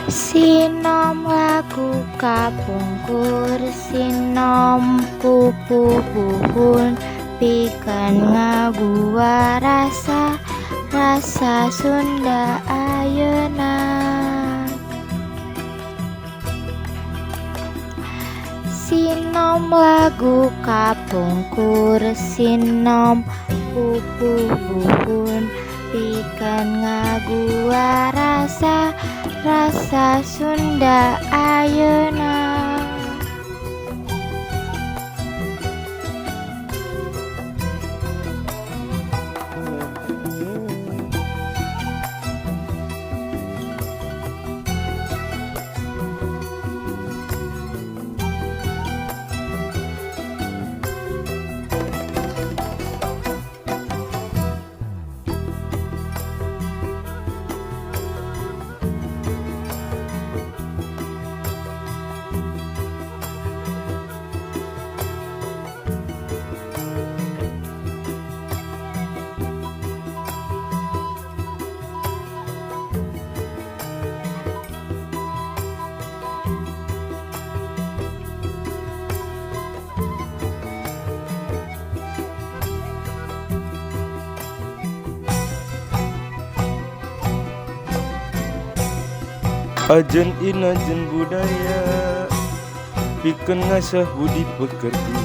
Sinom lagu kapungkur sinom pupuhun pikan ngagua rasa Sunda ayeuna. Sinom lagu kapungkur sinom pupuhun pikan ngagua rasa Sunda ayeuna. Ajen inajen budaya pikeun ngasah budi pekerti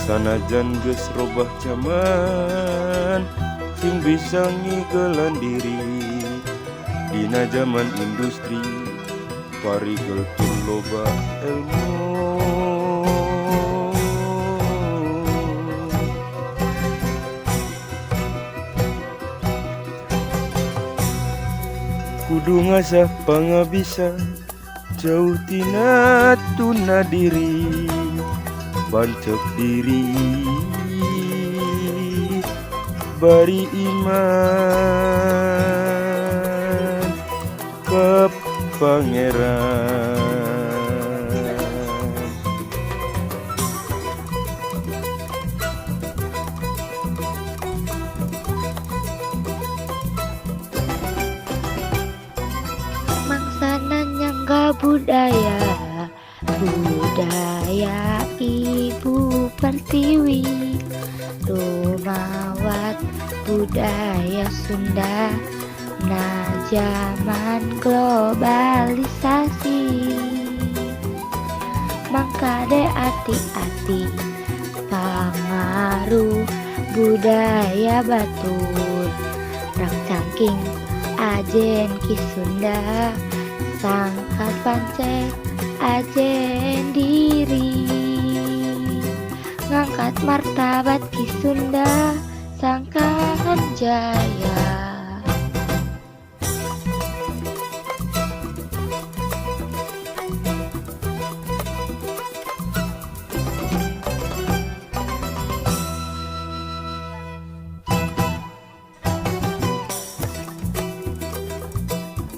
sanajan geus robah zaman sing bisa ngigelan diri dina zaman industri parigel tur loba ilmu kudu ngasah pangabisa jauh tina tuna diri bancek diri bari iman ke pangeran. Mangsana nyangga budaya Ibu Pertiwi rumawat budaya Sunda na zaman globalisasi mangkade ati-ati pangaruh budaya batur rak cangking ajen ki Sunda sangkat pancek ajen diri ngangkat martabat ki Sunda sangkan jaya.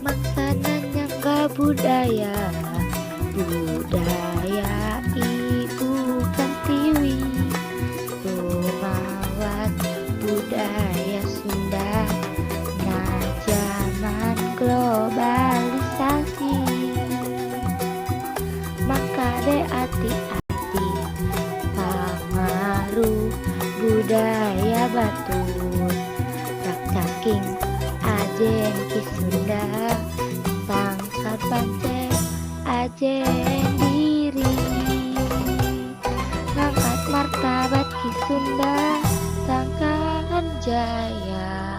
Mangsana nyangga budaya Ibu Pertiwi rumawat budaya Sunda na zaman globalisasi mangkade ati-ati pangaruh budaya batur rak cangking ajen ki Sunda sangkat pancek ajen diri ngangkat martabat ki Sunda sangkan jaya.